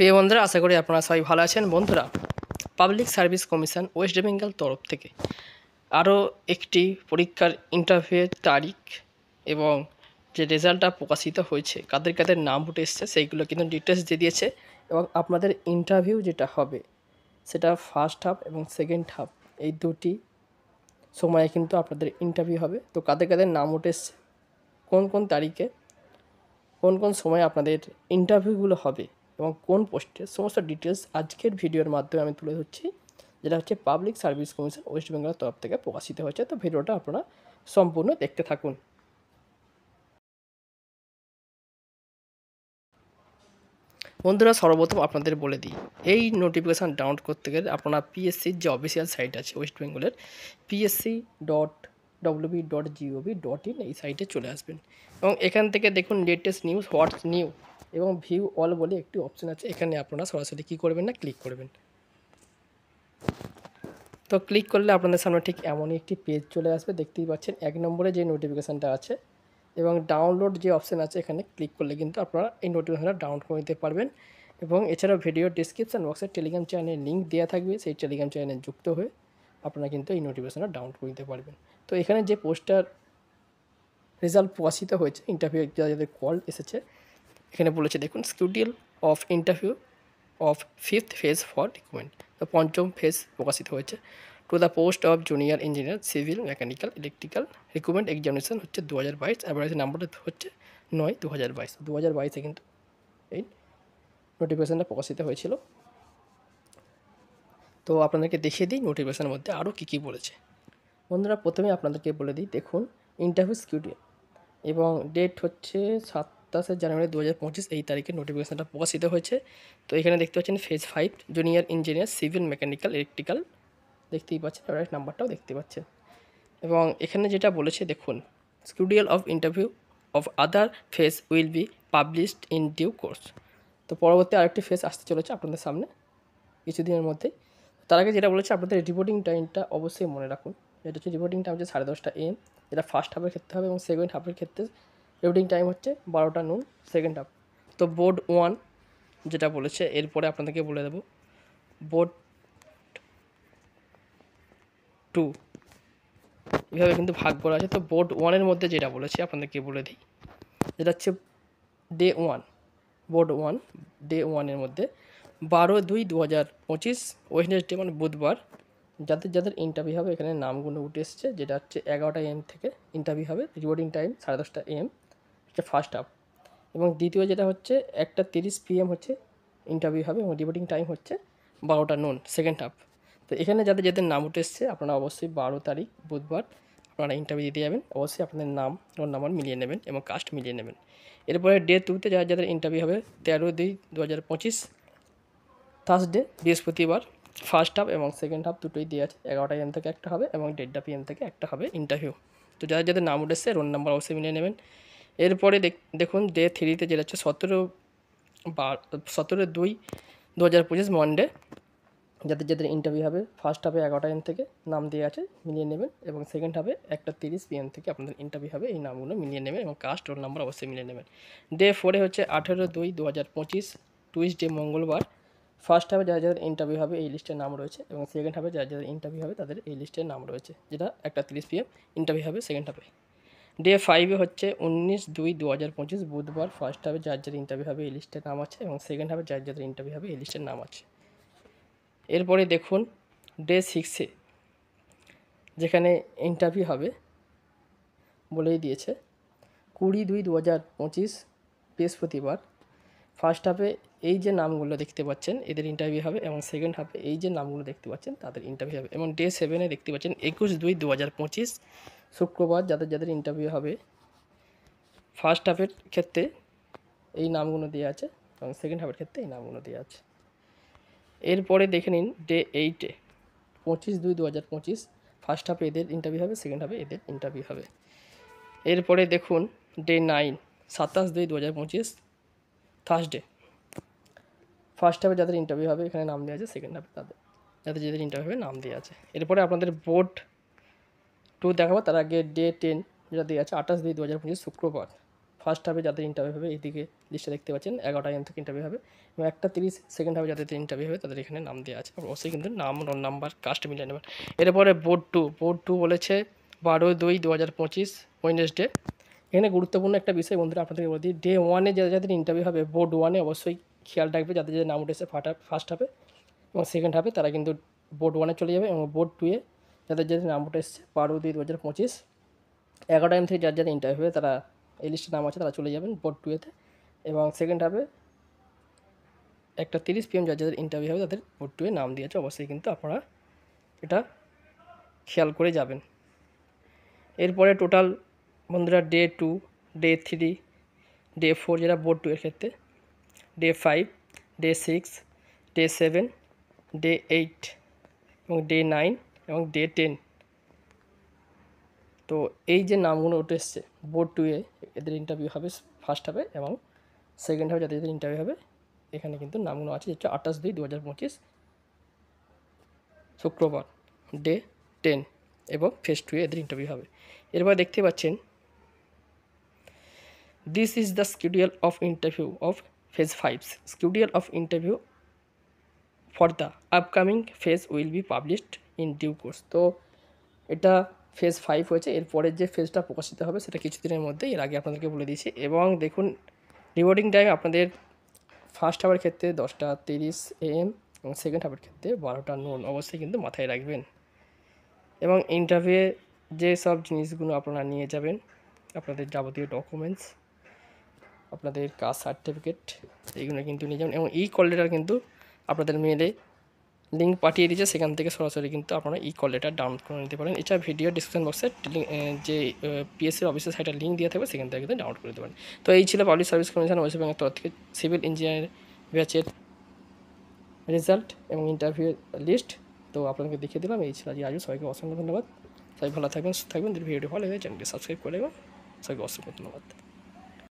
প্রিয় বন্ধুরা, আশা করি আপনারা সবাই ভালো আছেন। বন্ধুরা, public service commission West Bengal তরফ থেকে আরও একটি পরীক্ষার ইন্টারভিউয়ের তারিখ এবং যে রেজাল্টটা প্রকাশিত হয়েছে, কাদের কাদের নাম উঠে এসছে সেইগুলো কিন্তু ডিটেলস দিয়ে দিয়েছে। এবং আপনাদের ইন্টারভিউ যেটা হবে সেটা ফার্স্ট হাফ এবং সেকেন্ড হাফ এই দুটি সময়ে কিন্তু আপনাদের ইন্টারভিউ হবে। তো কাদের কাদের নাম উঠে এসছে, কোন কোন তারিখে কোন কোন সময় আপনাদের ইন্টারভিউগুলো হবে এবং কোন পোস্টে, সমস্ত ডিটেলস আজকের ভিডিওর মাধ্যমে আমি তুলে ধরছি, যেটা হচ্ছে পাবলিক সার্ভিস কমিশন ওয়েস্ট বেঙ্গলের তরফ থেকে প্রকাশিত হয়েছে। তো ভিডিওটা আপনারা সম্পূর্ণ দেখতে থাকুন। বন্ধুরা, সর্বপ্রথম আপনাদের বলে দিই, এই নোটিফিকেশান ডাউনলোড করতে গেলে আপনারা পিএসসির যে অফিসিয়াল সাইট আছে ওয়েস্ট বেঙ্গলের psc.wb.gov.in এই সাইটে চলে আসবেন এবং এখান থেকে দেখুন লেটেস্ট নিউজ, হোয়াটস নিউ এবং ভিউ অল বলে একটি অপশান আছে। এখানে আপনারা সরাসরি কী করবেন না, ক্লিক করবেন। তো ক্লিক করলে আপনাদের সামনে ঠিক এমনই একটি পেজ চলে আসবে। দেখতেই পাচ্ছেন 1 নম্বরে যে নোটিফিকেশানটা আছে এবং ডাউনলোড যে অপশান আছে, এখানে ক্লিক করলে কিন্তু আপনারা এই নোটিফিকেশানটা ডাউনলোড করে নিতে পারবেন। এবং এছাড়াও ভিডিও ডিসক্রিপশান বক্সে টেলিগ্রাম চ্যানেলের লিঙ্ক দেওয়া থাকবে, সেই টেলিগ্রাম চ্যানেলে যুক্ত হয়ে আপনারা কিন্তু এই নোটিফিকেশানটা ডাউনলোড করে নিতে পারবেন। তো এখানে যে পোস্টার রেজাল্ট প্রকাশিত হয়েছে, ইন্টারভিউ যাদের কল এসেছে, এখানে বলেছে দেখুন, schedule of interview of 5th phase for recruitment. তো পঞ্চম ফেজ প্রকাশিত হয়েছে। To the post of junior engineer civil mechanical electrical recruitment examination হচ্ছে 2022, অ্যাভারেজ নাম্বারটা হচ্ছে 9/2022। 2022-এ কিন্তু এই নোটিফিকেশানটা প্রকাশিত হয়েছিল। তো আপনাদেরকে দেখিয়ে দিই নোটিফিকেশানের মধ্যে আরও কী কী বলেছে। বন্ধুরা, প্রথমে আপনাদেরকে বলে দিই, দেখুন ইন্টারভিউ শিডিউল এবং ডেট হচ্ছে 27 জানুয়ারি 2025 এই তারিখে নোটিফিকেশানটা প্রকাশিত হয়েছে। তো এখানে দেখতে পাচ্ছেন phase 5 junior engineer civil mechanical electrical, দেখতেই পাচ্ছেন, অ্যাভারেজ নাম্বারটাও দেখতে পাচ্ছেন। এবং এখানে যেটা বলেছে দেখুন, schedule of interview of other phase will be published in due course. তো পরবর্তী আরেকটি ফেজ আসতে চলেছে আপনাদের সামনে কিছুদিনের মধ্যেই। তার আগে যেটা বলেছে, আপনাদের রিপোর্টিং টাইমটা অবশ্যই মনে রাখুন। এটা হচ্ছে রিপোর্টিং টাইম হচ্ছে 10:30 AM, যেটা ফার্স্ট হাফের ক্ষেত্রে হবে, এবং সেকেন্ড হাফের ক্ষেত্রে রিপোর্টিং টাইম হচ্ছে 12টা নুন সেকেন্ড হাফ। তো বোর্ড 1 যেটা বলেছে, এরপরে আপনাদেরকে বলে দেবো বোর্ড 2, এভাবে কিন্তু ভাগ করা আছে। তো বোর্ড 1-এর মধ্যে যেটা বলেছে আপনাদেরকে বলে দিই, যেটা হচ্ছে ডে 1, বোর্ড 1 ডে 1-এর মধ্যে 12/2/2025 ওয়েডনেসডে মানে বুধবার যাদের যাদের ইন্টারভিউ হবে, এখানে নামগুলো উঠে এসছে। যেটা হচ্ছে 11টা AM থেকে ইন্টারভিউ হবে, রিপোর্টিং টাইম 10:30 AM হচ্ছে ফার্স্ট হাফ। এবং দ্বিতীয় যেটা হচ্ছে 1:30 PM হচ্ছে ইন্টারভিউ হবে এবং রিপোর্টিং টাইম হচ্ছে 12টা নুন সেকেন্ড হাফ। তো এখানে যাদের যাদের নাম উঠে এসছে, আপনারা অবশ্যই 12 তারিখ বুধবার আপনারা ইন্টারভিউ দিতে যাবেন। অবশ্যই আপনাদের নাম রোল নাম্বার মিলিয়ে নেবেন এবং কাস্ট মিলিয়ে নেবেন। এরপরে ডে 2-তে যাদের যাদের ইন্টারভিউ হবে 13/2/2025 থার্সডে বৃহস্পতিবার, ফার্স্ট হাফ এবং সেকেন্ড হাফ দুটোই দেওয়া আছে। 11টা AM থেকে একটা হবে এবং 1:30 PM থেকে একটা হবে ইন্টারভিউ। তো যাদের যাদের নাম উঠেছে রোল নাম্বার অবশ্যই মিলিয়ে নেবেন। এরপরে দেখুন ডে 3-তে যেটা হচ্ছে 17/2/2025 মন্ডে, যাদের যাদের ইন্টারভিউ হবে ফার্স্ট হাফে 11টা AM থেকে নাম দেওয়া আছে, মিলিয়ে নেবেন। এবং সেকেন্ড হাফে 1:30 PM থেকে আপনাদের ইন্টারভিউ হবে, এই নামগুলো মিলিয়ে নেবেন এবং কাস্ট রোল নাম্বার অবশ্যই মিলিয়ে নেবেন। ডে 4-এ হচ্ছে 18/2/2025 টুইসডে মঙ্গলবার, ফার্স্ট হাফে যারা যাদের ইন্টারভিউ হবে এই লিস্টের নাম রয়েছে এবং সেকেন্ড হাফে যারা যাদের ইন্টারভিউ হবে তাদের এই লিস্টের নাম রয়েছে, যেটা 1:30 PM ইন্টারভিউ হবে সেকেন্ড হাফে। ডে 5-এ হচ্ছে 19/2/2025 বুধবার, ফার্স্ট হাফে যার যাদের ইন্টারভিউ হবে এই লিস্টের নাম আছে এবং সেকেন্ড হাফে যার যাদের ইন্টারভিউ হবে এই লিস্টের নাম আছে। এরপরে দেখুন ডে 6-এ যেখানে ইন্টারভিউ হবে বলেই দিয়েছে 20/2/2025 বৃহস্পতিবার, ফার্স্ট হাফে এই যে নামগুলো দেখতে পাচ্ছেন এদের ইন্টারভিউ হবে এবং সেকেন্ড হাফে এই যে নামগুলো দেখতে পাচ্ছেন তাদের ইন্টারভিউ হবে। এবং ডে 7-এ দেখতে পাচ্ছেন 21/2/2025 শুক্রবার, যাদের যাদের ইন্টারভিউ হবে ফার্স্ট হাফের ক্ষেত্রে এই নামগুলো দেওয়া আছে এবং সেকেন্ড হাফের ক্ষেত্রে এই নামগুলো দেওয়া আছে। এরপরে দেখে নিন ডে 8-এ 25/2/2025 ফার্স্ট হাফে এদের ইন্টারভিউ হবে, সেকেন্ড হাফে এদের ইন্টারভিউ হবে। এরপরে দেখুন ডে 9 27/2/2025 থার্সডে, ফার্স্ট হাফে যাদের ইন্টারভিউ হবে এখানে নাম দেওয়া আছে, সেকেন্ড হাফে তাদের যাদের যাদের ইন্টারভিউ হবে নাম দেওয়া আছে। এরপরে আপনাদের বোর্ড 2 দেখাবো, তার আগে ডে 10 যেটা দেওয়া আছে 28/2/2025 শুক্রবার, ফার্স্ট হাফে যাদের ইন্টারভিউ হবে এইদিকে লিস্টে দেখতে পাচ্ছেন 11টা AM থেকে ইন্টারভিউ হবে এবং 1:30 সেকেন্ড হাফে যাদের ইন্টারভিউ হবে তাদের এখানে নাম দেওয়া আছে। অবশ্যই কিন্তু নাম, রোল নাম্বার, কাস্ট মিলিয়ে নেবেন। এরপরে বোর্ড টু বলেছে 12/2/2025 ওয়েডনেসডে। এখানে গুরুত্বপূর্ণ একটা বিষয় বন্ধুরা আপনাদেরকে বলে দিই, ডে 1-এ যাদের ইন্টারভিউ হবে বোর্ড 1-এ অবশ্যই খেয়াল রাখবে যাদের নাম উঠেছে ফার্স্ট হাফে এবং সেকেন্ড হাফে তারা কিন্তু বোর্ড 1-এ চলে যাবে এবং বোর্ড 2-এ যাদের নাম উঠে এসছে 12/2/2025 11টা AM থেকে যাদের ইন্টারভিউ হবে তারা এই লিস্টে নাম আছে তারা চলে যাবেন বোর্ড 2-এতে এবং সেকেন্ড হাফে 1:30 PM যাদের ইন্টারভিউ হবে তাদের বোর্ড 2-এ নাম দিয়েছে। অবশ্যই কিন্তু আপনারা এটা খেয়াল করে যাবেন। এরপরে টোটাল বন্ধুরা ডে 2, ডে 3, ডে 4 যেটা বোর্ড 2 এর ক্ষেত্রে, ডে 5, ডে 6, ডে 7, ডে 8 এবং ডে 9 এবং ডে 10। তো এই যে নামগুলো উঠে এসছে বোর্ড 2-এ এদের ইন্টারভিউ হবে ফার্স্ট হাফে এবং সেকেন্ড হাফে যাদের ইন্টারভিউ হবে এখানে কিন্তু নামগুলো আছে, যেটা 28/2/2025 শুক্রবার ডে 10 এবং ফেজ 2-এ এদের ইন্টারভিউ হবে। এরপর দেখতে পাচ্ছেন this is the schedule of interview of phase 5। Schedule of interview for the upcoming phase will be published in due course. তো এটা ফেজ 5 হয়েছে, এরপরের যে ফেজটা প্রকাশিত হবে সেটা কিছুদিনের মধ্যে, এর আগে আপনাদেরকে বলে দিয়েছি। এবং দেখুন রিপোর্টিং টাইম আপনাদের ফার্স্ট হাফের ক্ষেত্রে 10:30 AM এবং সেকেন্ড হাফের ক্ষেত্রে 12টা noon। অবশ্যই কিন্তু মাথায় রাখবেন। এবং ইন্টারভিউয়ে যে সব জিনিসগুলো আপনারা নিয়ে যাবেন, আপনাদের যাবতীয় ডকুমেন্টস, আপনাদের কাস্ট সার্টিফিকেট, এইগুলো কিন্তু নিয়ে যাবেন। এবং কল লেটার কিন্তু আপনাদের মেলে লিঙ্ক পাঠিয়ে দিয়েছে, সেখান থেকে সরাসরি কিন্তু আপনারা কল লেটার ডাউনলোড করে নিতে পারেন। এছাড়া ভিডিও ডিসক্রিপশন বক্সে যে পিএসসির অফিসের সাইটের লিঙ্ক দেওয়া থাকবে সেখান থেকে কিন্তু ডাউনলোড করে দিতে পারেন। তো এই ছিল public service commission West Bengal তরফ থেকে সিভিল ইঞ্জিনিয়ারিং ব্যাচের রেজাল্ট এবং ইন্টারভিউ লিস্ট। তো আপনাদেরকে দেখিয়ে দিলাম। এই ছিল আজ। সবাইকে অসংখ্য ধন্যবাদ। সবাই ভালো থাকবেন, সুস্থ থাকবেন। যদি ভিডিওটি ভালো লাগে চ্যানেলটি সাবস্ক্রাইব করে দেবেন। সবাইকে অসংখ্য ধন্যবাদ।